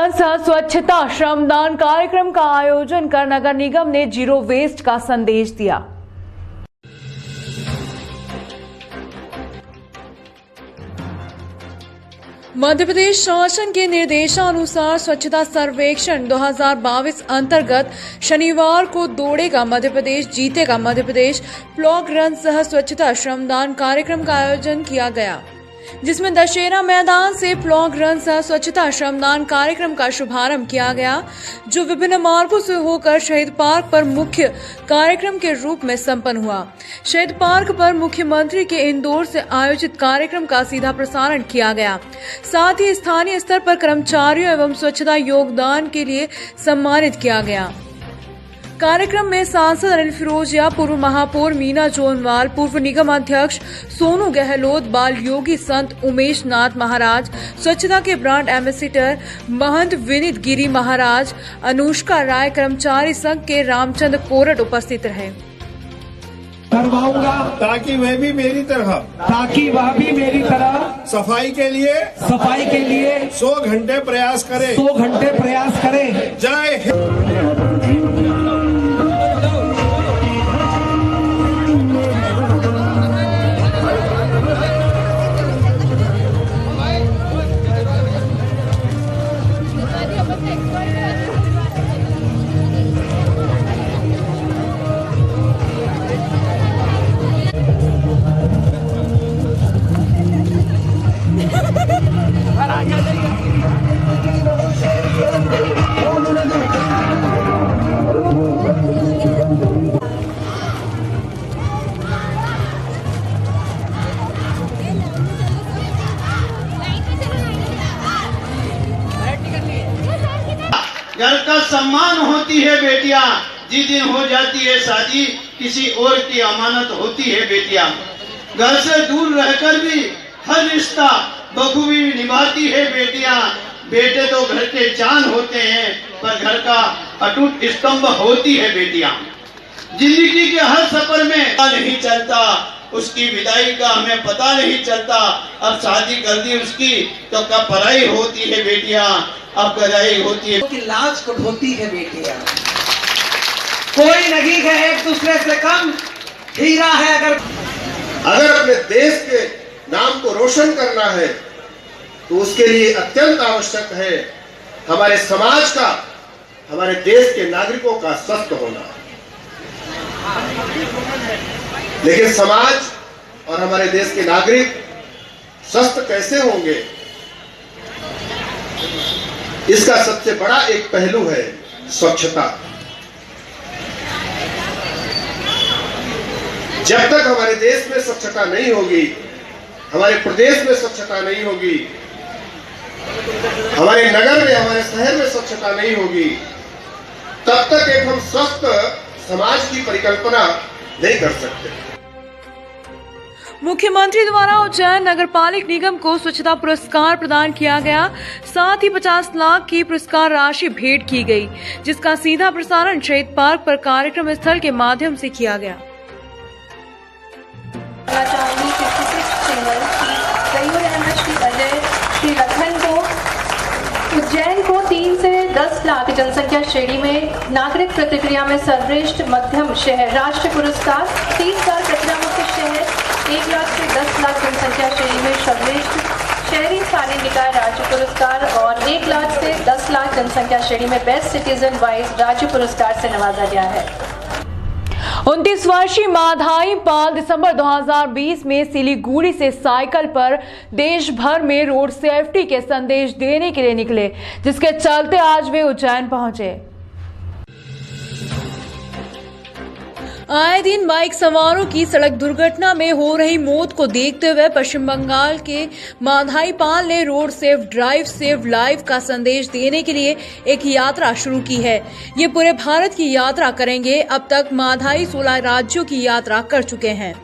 Run सह स्वच्छता श्रमदान कार्यक्रम का आयोजन कर नगर निगम ने जीरो वेस्ट का संदेश दिया। मध्य प्रदेश शासन के निर्देशानुसार स्वच्छता सर्वेक्षण 2022 अंतर्गत शनिवार को दौड़ेगा मध्य प्रदेश जीतेगा मध्य प्लॉग रन सह स्वच्छता श्रमदान कार्यक्रम का आयोजन किया गया, जिसमें दशहरा मैदान से प्लॉग रन सह स्वच्छता श्रमदान कार्यक्रम का शुभारंभ किया गया, जो विभिन्न मार्गों से होकर शहीद पार्क पर मुख्य कार्यक्रम के रूप में संपन्न हुआ। शहीद पार्क पर मुख्यमंत्री के इंदौर से आयोजित कार्यक्रम का सीधा प्रसारण किया गया। साथ ही स्थानीय स्तर पर कर्मचारियों एवं स्वच्छता योगदान के लिए सम्मानित किया गया। कार्यक्रम में सांसद अनिल फिरोजिया, पूर्व महापौर मीना जोनवाल, पूर्व निगम अध्यक्ष सोनू गहलोत, बाल योगी संत उमेश नाथ महाराज, स्वच्छता के ब्रांड एम्बेसडर महंत विनीत गिरी महाराज, अनुष्का राय, कर्मचारी संघ के रामचंद्र कोरट उपस्थित रहे। करवाऊंगा ताकि वह भी मेरी तरह सफाई के लिए 100 घंटे प्रयास करे। जय हिंद। घर का सम्मान होती है बेटियां, जिस दिन हो जाती है शादी किसी और की अमानत होती है बेटियां। घर से दूर रहकर भी हर रिश्ता बखूबी निभाती है बेटियां। बेटे तो घर के जान होते हैं, पर घर का अटूट स्तंभ होती है बेटियां। जिंदगी के हर सफर में पता नहीं चलता, उसकी विदाई का हमें पता नहीं चलता। अब शादी कर दी उसकी तो कब पढ़ाई होती है बेटियां, अब गदाई होती है। की लाज को ढोती है बेटियां। कोई नहीं है एक दूसरे से कम, हीरा है। अगर अपने देश के नाम को रोशन करना है तो उसके लिए अत्यंत आवश्यक है हमारे समाज का, हमारे देश के नागरिकों का स्वस्थ होना। लेकिन समाज और हमारे देश के नागरिक स्वस्थ कैसे होंगे, इसका सबसे बड़ा एक पहलू है स्वच्छता। जब तक हमारे देश में स्वच्छता नहीं होगी, हमारे प्रदेश में स्वच्छता नहीं होगी, हमारे नगर में, हमारे शहर में स्वच्छता नहीं होगी, तब तक एक हम स्वस्थ समाज की परिकल्पना नहीं कर सकते। मुख्यमंत्री द्वारा उज्जैन नगर पालिक निगम को स्वच्छता पुरस्कार प्रदान किया गया। साथ ही 50 लाख की पुरस्कार राशि भेंट की गई, जिसका सीधा प्रसारण शहीद पार्क पर कार्यक्रम स्थल के माध्यम से किया गया। श्री लखन को उज्जैन को 3 से 10 लाख जनसंख्या श्रेणी में नागरिक प्रतिक्रिया में सर्वश्रेष्ठ मध्यम शहर राष्ट्रीय पुरस्कार, 30 साल कचरा मुक्त शहर 1 लाख से 10 लाख जनसंख्या श्रेणी में सर्वश्रेष्ठ शहरी स्थानीय निकाय राज्य पुरस्कार और 1 लाख से 10 लाख जनसंख्या श्रेणी में बेस्ट सिटीजन वाइज राज्य पुरस्कार से नवाजा गया है। 29 वर्षीय माधाई पाल दिसंबर 2020 में सिलीगुड़ी से साइकिल पर देश भर में रोड सेफ्टी के संदेश देने के लिए निकले, जिसके चलते आज वे उज्जैन पहुंचे। आए दिन बाइक सवारों की सड़क दुर्घटना में हो रही मौत को देखते हुए पश्चिम बंगाल के माधाई पाल ने road safe drive save life का संदेश देने के लिए एक यात्रा शुरू की है। ये पूरे भारत की यात्रा करेंगे। अब तक माधाई 16 राज्यों की यात्रा कर चुके हैं।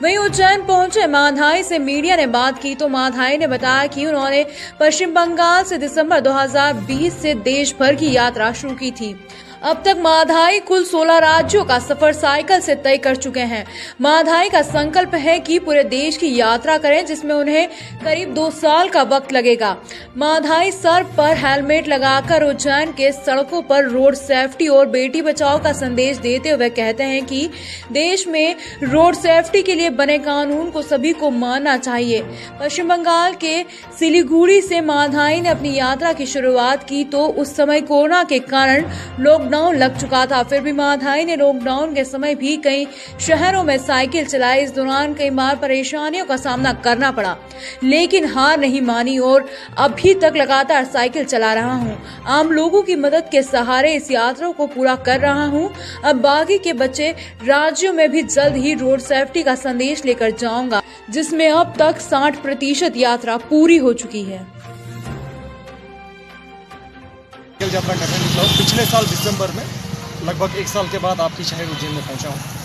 वहीं उज्जैन पहुंचे माधाई से मीडिया ने बात की तो माधाई ने बताया कि उन्होंने पश्चिम बंगाल से दिसंबर 2020 से देश भर की यात्रा शुरू की थी। अब तक माधाई कुल 16 राज्यों का सफर साइकिल से तय कर चुके हैं। माधाई का संकल्प है कि पूरे देश की यात्रा करें, जिसमें उन्हें करीब 2 साल का वक्त लगेगा। माधाई सर पर हेलमेट लगाकर उज्जैन के सड़कों पर रोड सेफ्टी और बेटी बचाओ का संदेश देते हुए कहते हैं कि देश में रोड सेफ्टी के लिए बने कानून को सभी को मानना चाहिए। पश्चिम बंगाल के सिलीगुड़ी से माधाई ने अपनी यात्रा की शुरुआत की तो उस समय कोरोना के कारण लॉकडाउन लग चुका था। फिर भी माधाई ने लॉकडाउन के समय भी कई शहरों में साइकिल चलाई। इस दौरान कई बार परेशानियों का सामना करना पड़ा, लेकिन हार नहीं मानी और अभी तक लगातार साइकिल चला रहा हूं। आम लोगों की मदद के सहारे इस यात्रा को पूरा कर रहा हूं। अब बाकी के बच्चे राज्यों में भी जल्द ही रोड सेफ्टी का संदेश लेकर जाऊंगा, जिसमें अब तक 60% यात्रा पूरी हो चुकी है। यात्रा करने निकला हूँ। पिछले साल दिसंबर में लगभग 1 साल के बाद आपकी शहर उज्जैन में पहुंचा हूँ।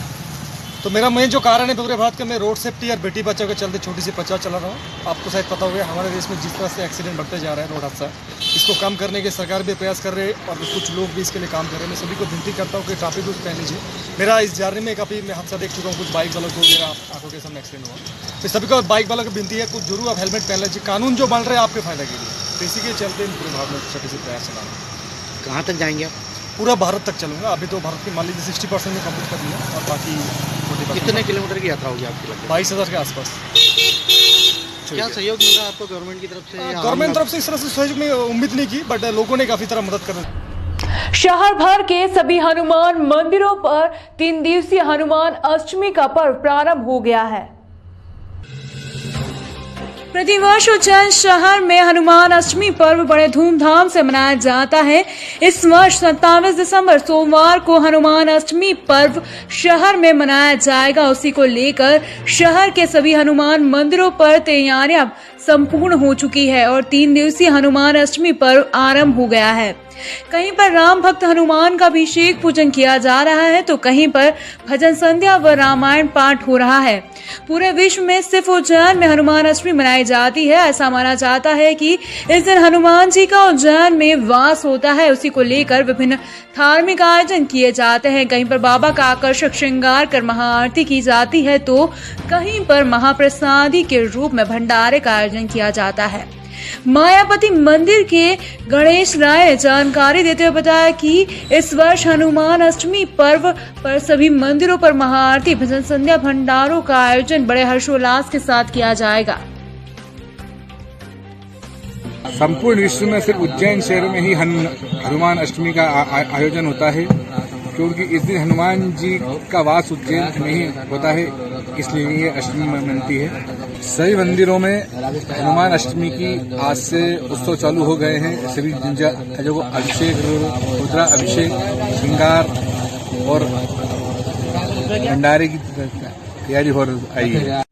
तो मेरा मेन जो कारण है पूरे भारत का, मैं रोड सेफ्टी और बेटी बचाओ के चलते छोटी सी प्रचार चला रहा हूँ। आपको शायद पता होगा हमारे देश में जिस तरह से एक्सीडेंट बढ़ते जा रहे हैं, रोड हादसा, इसको कम करने के सरकार भी प्रयास कर रहे हैं और कुछ लोग भी इसके लिए काम कर रहे हैं। मैं सभी को विनती करता हूँ कि ट्रैफिक रूल्स पहन लीजिए। मेरा इस जर्नी में काफ़ी मैं हादसा देख चुका हूँ, कुछ बाइक वालों को मेरा आंखों के सामने एक्सीडेंट हुआ। तो सभी को बाइक वालों की विनती है, कुछ जरूर आप हेलमेट पहन लीजिए। कानून जो बन रहे हैं आपके फायदे के लिए, तो इसी के चलते पूरे भारत में छोटे से प्रयास चला रहा हूँ। कहाँ तक जाएंगे आप? पूरा भारत तक चलूंगा। अभी तो भारत की मान लीजिए 60% में कंप्लीट कर लिया और बाकी 40%। कितने किलोमीटर की यात्रा होगी आपकी? लगभग 22,000 के आसपास। क्या सहयोग मिल रहा है आपको गवर्नमेंट की तरफ से? गवर्नमेंट तरफ से इस तरह से सहयोग में उम्मीद नहीं की, बट लोगों ने काफी तरह मदद कर। शहर भर के सभी हनुमान मंदिरों पर 3 दिवसीय हनुमान अष्टमी का पर्व प्रारंभ हो गया है। प्रतिवर्ष उज्जैन शहर में हनुमान अष्टमी पर्व बड़े धूमधाम से मनाया जाता है। इस वर्ष 27 दिसंबर सोमवार को हनुमान अष्टमी पर्व शहर में मनाया जाएगा। उसी को लेकर शहर के सभी हनुमान मंदिरों पर तैयारियां संपूर्ण हो चुकी है और 3 दिवसीय हनुमान अष्टमी पर्व आरंभ हो गया है। कहीं पर राम भक्त हनुमान का अभिषेक पूजन किया जा रहा है तो कहीं पर भजन संध्या व रामायण पाठ हो रहा है। पूरे विश्व में सिर्फ उज्जैन में हनुमान अष्टमी मनाई जाती है। ऐसा माना जाता है कि इस दिन हनुमान जी का उज्जैन में वास होता है। उसी को लेकर विभिन्न धार्मिक आयोजन किए जाते हैं। कहीं पर बाबा का आकर्षक श्रृंगार कर महाआरती की जाती है तो कहीं पर महाप्रसादी के रूप में भंडारे का आयोजन किया जाता है। मायापति मंदिर के गणेश राय ने जानकारी देते हुए बताया कि इस वर्ष हनुमान अष्टमी पर्व पर सभी मंदिरों पर महाआरती, भजन संध्या, भंडारों का आयोजन बड़े हर्षोल्लास के साथ किया जाएगा। संपूर्ण विश्व में सिर्फ उज्जैन शहर में ही हनुमान अष्टमी का आयोजन होता है, क्योंकि इस दिन हनुमान जी का वास उज्जैन में ही होता है, इसलिए ये अष्टमी मनती है। सभी मंदिरों में हनुमान अष्टमी की आज से उत्सव चालू हो गए हैं। सभी जगहों को अभिषेक, रुद्रा अभिषेक, श्रृंगार और भंडारे की तैयारी हो रही है।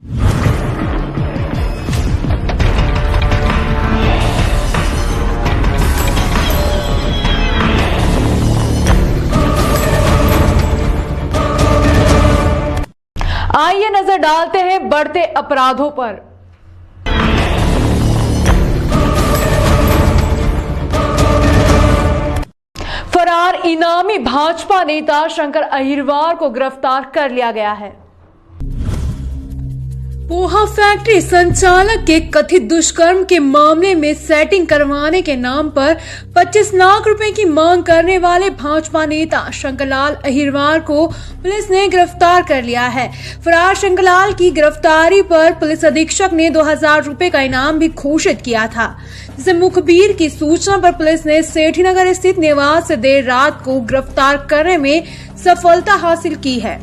आइए नजर डालते हैं बढ़ते अपराधों पर। फरार इनामी भाजपा नेता शंकर अहिरवार को गिरफ्तार कर लिया गया है। पोहा फैक्ट्री संचालक के कथित दुष्कर्म के मामले में सेटिंग करवाने के नाम पर 25 लाख रुपए की मांग करने वाले भाजपा नेता शंकरलाल अहिरवार को पुलिस ने गिरफ्तार कर लिया है। फरार शंकरलाल की गिरफ्तारी पर पुलिस अधीक्षक ने 2000 रुपए का इनाम भी घोषित किया था, जिसे मुखबिर की सूचना पर पुलिस ने सेठीनगर स्थित निवास से देर रात को गिरफ्तार करने में सफलता हासिल की है।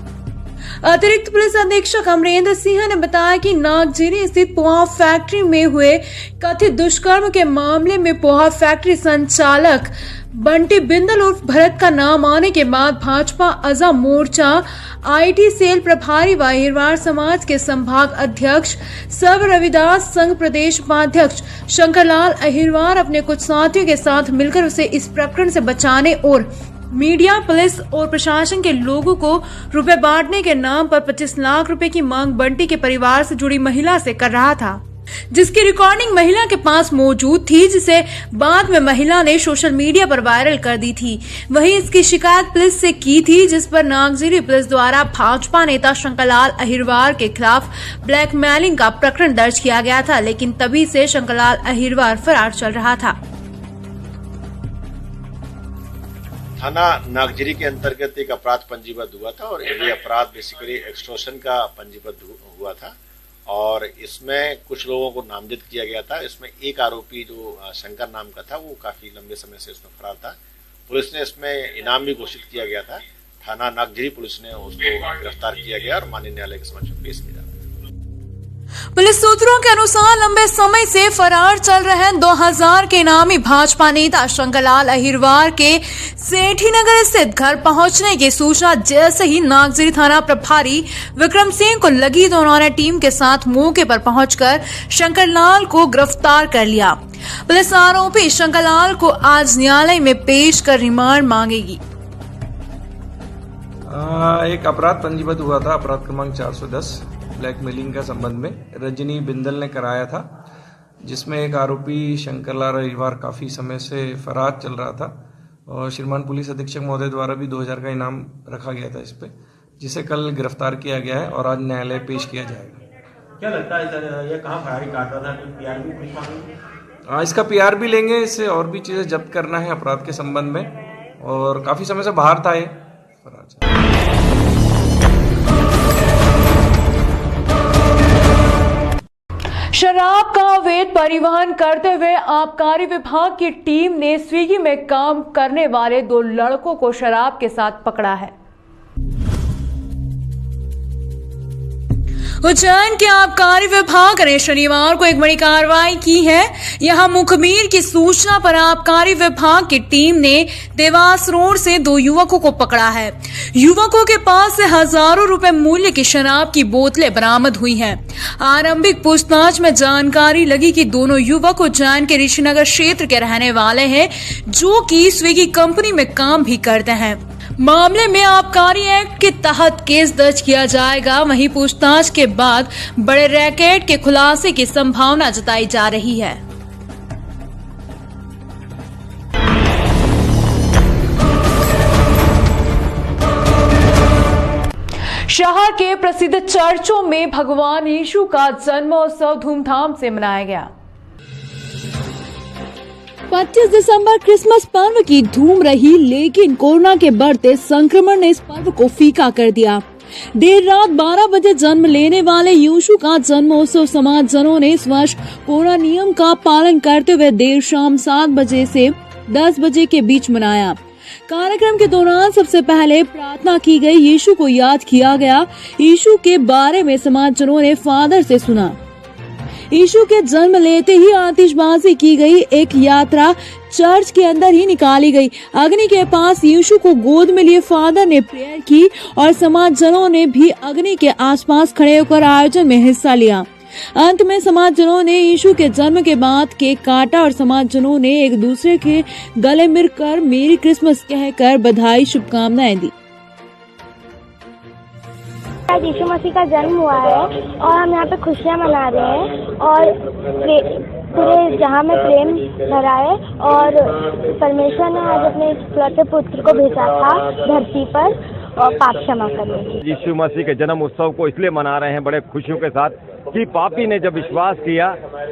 अतिरिक्त पुलिस अधीक्षक अमरेंद्र सिंह ने बताया कि नागजीरी स्थित पोहा फैक्ट्री में हुए कथित दुष्कर्म के मामले में पोहा फैक्ट्री संचालक बंटी बिंदल उर्फ भरत का नाम आने के बाद भाजपा आजाद मोर्चा आईटी सेल प्रभारी व अहिरवार समाज के संभाग अध्यक्ष सर्व रविदास संघ प्रदेश उपाध्यक्ष शंकरलाल अहिरवार अपने कुछ साथियों के साथ मिलकर उसे इस प्रकरण से बचाने और मीडिया, पुलिस और प्रशासन के लोगों को रुपए बांटने के नाम पर 25 लाख रुपए की मांग बंटी के परिवार से जुड़ी महिला से कर रहा था। जिसकी रिकॉर्डिंग महिला के पास मौजूद थी, जिसे बाद में महिला ने सोशल मीडिया पर वायरल कर दी थी। वहीं इसकी शिकायत पुलिस से की थी, जिस पर नागजिरी पुलिस द्वारा भाजपा नेता शंकरलाल अहिरवार के खिलाफ ब्लैकमेलिंग का प्रकरण दर्ज किया गया था, लेकिन तभी से शंकरलाल अहिरवार फरार चल रहा था। थाना नागजिरी के अंतर्गत एक अपराध पंजीबद्ध हुआ था और ये अपराध बेसिकली एक्सटॉर्शन का पंजीबद्ध हुआ था और इसमें कुछ लोगों को नामजद किया गया था। इसमें एक आरोपी जो शंकर नाम का था वो काफी लंबे समय से इसमें फरार था। पुलिस ने इसमें इनाम भी घोषित किया गया था। थाना नागजिरी पुलिस ने उसको गिरफ्तार किया गया और माननीय न्यायालय के समक्ष पेश किया। पुलिस सूत्रों के अनुसार लंबे समय से फरार चल रहे 2000 के इनामी भाजपा नेता शंकरलाल अहिरवार के सेठी नगर स्थित घर पहुंचने की सूचना जैसे ही नागजिरी थाना प्रभारी विक्रम सिंह को लगी तो उन्होंने टीम के साथ मौके पर पहुंचकर शंकरलाल को गिरफ्तार कर लिया। पुलिस आरोपी शंकरलाल को आज न्यायालय में पेश कर रिमांड मांगेगी। एक अपराध पंजीबद्ध हुआ था, अपराध क्रमांक 410 ब्लैकमेलिंग का संबंध में रजनी बिंदल ने कराया था, जिसमें एक आरोपी शंकरलाल अहिरवार काफी समय से फरार चल रहा था और श्रीमान पुलिस अधीक्षक महोदय द्वारा भी 2000 का इनाम रखा गया था इस पे, जिसे कल गिरफ्तार किया गया है और आज न्यायालय पेश किया जाएगा। क्या लगता है सर, ये कहाँ फरारी काट रहा था? पीआर भी कुछ मांगेंगे? इसका पीआर भी लेंगे, इससे और भी चीजें जब्त करना है अपराध के संबंध में और काफी समय से बाहर था ये फरार। शराब का अवैध परिवहन करते हुए आबकारी विभाग की टीम ने स्विगी में काम करने वाले 2 लड़कों को शराब के साथ पकड़ा है। उज्जैन के आबकारी विभाग ने शनिवार को एक बड़ी कार्रवाई की है। यहां मुखबिर की सूचना पर आबकारी विभाग की टीम ने देवास रोड से 2 युवकों को पकड़ा है। युवकों के पास से हजारों रुपए मूल्य की शराब की बोतलें बरामद हुई हैं। आरंभिक पूछताछ में जानकारी लगी कि दोनों युवक उज्जैन के ऋषिनगर क्षेत्र के रहने वाले हैं, जो कि स्विगी कंपनी में काम भी करते हैं। मामले में आबकारी एक्ट के तहत केस दर्ज किया जाएगा। वहीं पूछताछ के बाद बड़े रैकेट के खुलासे की संभावना जताई जा रही है। शहर के प्रसिद्ध चर्चों में भगवान यीशु का जन्मोत्सव धूमधाम से मनाया गया। 25 दिसंबर क्रिसमस पर्व की धूम रही, लेकिन कोरोना के बढ़ते संक्रमण ने इस पर्व को फीका कर दिया। देर रात 12 बजे जन्म लेने वाले यीशु का जन्मोत्सव समाजजनों ने इस वर्ष कोरोना नियम का पालन करते हुए देर शाम 7 बजे से 10 बजे के बीच मनाया। कार्यक्रम के दौरान सबसे पहले प्रार्थना की गई, यीशु को याद किया गया। यीशु के बारे में समाजजनों ने फादर से सुना। यीशु के जन्म लेते ही आतिशबाजी की गई। एक यात्रा चर्च के अंदर ही निकाली गई। अग्नि के पास यीशु को गोद में लिए फादर ने प्रेयर की और समाजजनों ने भी अग्नि के आसपास खड़े होकर आयोजन में हिस्सा लिया। अंत में समाजजनों ने यीशु के जन्म के बाद केक काटा और समाजजनों ने एक दूसरे के गले मिलकर मेरी क्रिसमस कहकर बधाई शुभकामनाएं दी। आज यीशु मसीह का जन्म हुआ है और हम यहाँ पे खुशियाँ मना रहे हैं और पूरे जहाँ में प्रेम भरा है और परमेश्वर ने आज अपने इकलौते पुत्र को भेजा था धरती पर और पाप क्षमा करने के लिए। यीशु मसीह के जन्म उत्सव को इसलिए मना रहे हैं बड़े खुशियों के साथ कि पापी ने जब विश्वास किया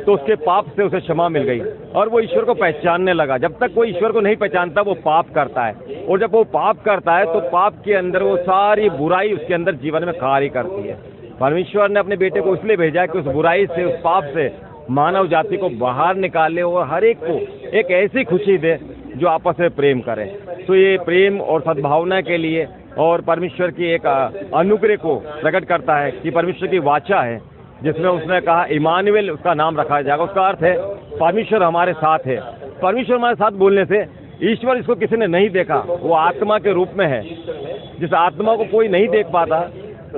तो उसके पाप से उसे क्षमा मिल गई और वो ईश्वर को पहचानने लगा। जब तक वो ईश्वर को नहीं पहचानता वो पाप करता है और जब वो पाप करता है तो पाप के अंदर वो सारी बुराई उसके अंदर जीवन में कार्य करती है। परमेश्वर ने अपने बेटे को इसलिए भेजा कि उस बुराई से, उस पाप से मानव जाति को बाहर निकाले और हर एक को एक ऐसी खुशी दे जो आपस में प्रेम करे। तो ये प्रेम और सद्भावना के लिए और परमेश्वर की एक अनुग्रह को प्रकट करता है कि परमेश्वर की वाचा है जिसमें उसने कहा इमानुएल उसका नाम रखा जाएगा। उसका अर्थ है परमेश्वर हमारे साथ है। परमेश्वर हमारे साथ बोलने से ईश्वर इसको किसी ने नहीं देखा, वो आत्मा के रूप में है। जिस आत्मा को कोई नहीं देख पाता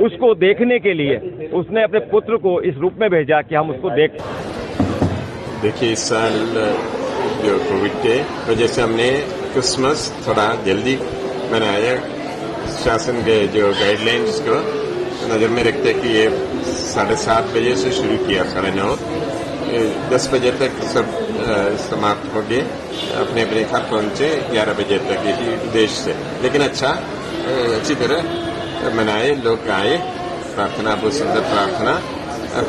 उसको देखने के लिए उसने अपने पुत्र को इस रूप में भेजा कि हम उसको देख। देखिए इस साल जो कोविड के वजह से हमने क्रिसमस थोड़ा जल्दी मनाया। शासन के जो गाइडलाइंस को नज़र में रखते कि ये 7:30 बजे से शुरू किया, 9:30 10 बजे तक सब समाप्त हो गए, अपने अपने घर पहुंचे 11 बजे तक यही उद्देश्य से। लेकिन अच्छी तरह मनाए, लोग आए, प्रार्थना बहुत सुंदर प्रार्थना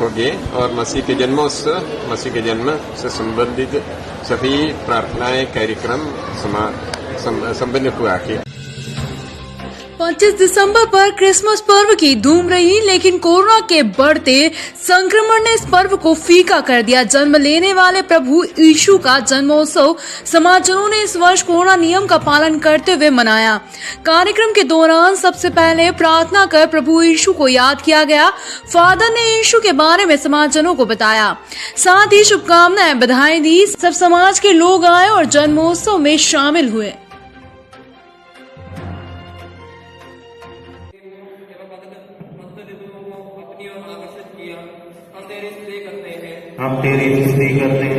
हो गए और मसीह के जन्मोत्सव, मसीह के जन्म से संबंधित सभी प्रार्थनाएं कार्यक्रम संपन्न हुआ के 25 दिसंबर पर क्रिसमस पर्व की धूम रही, लेकिन कोरोना के बढ़ते संक्रमण ने इस पर्व को फीका कर दिया। जन्म लेने वाले प्रभु यीशु का जन्मोत्सव समाजजनों ने इस वर्ष कोरोना नियम का पालन करते हुए मनाया। कार्यक्रम के दौरान सबसे पहले प्रार्थना कर प्रभु यीशु को याद किया गया। फादर ने यीशु के बारे में समाजजनों को बताया, साथ ही शुभकामनाएं, बधाई दी। सब समाज के लोग आए और जन्मोत्सव में शामिल हुए। हम तेरी स्तुति करते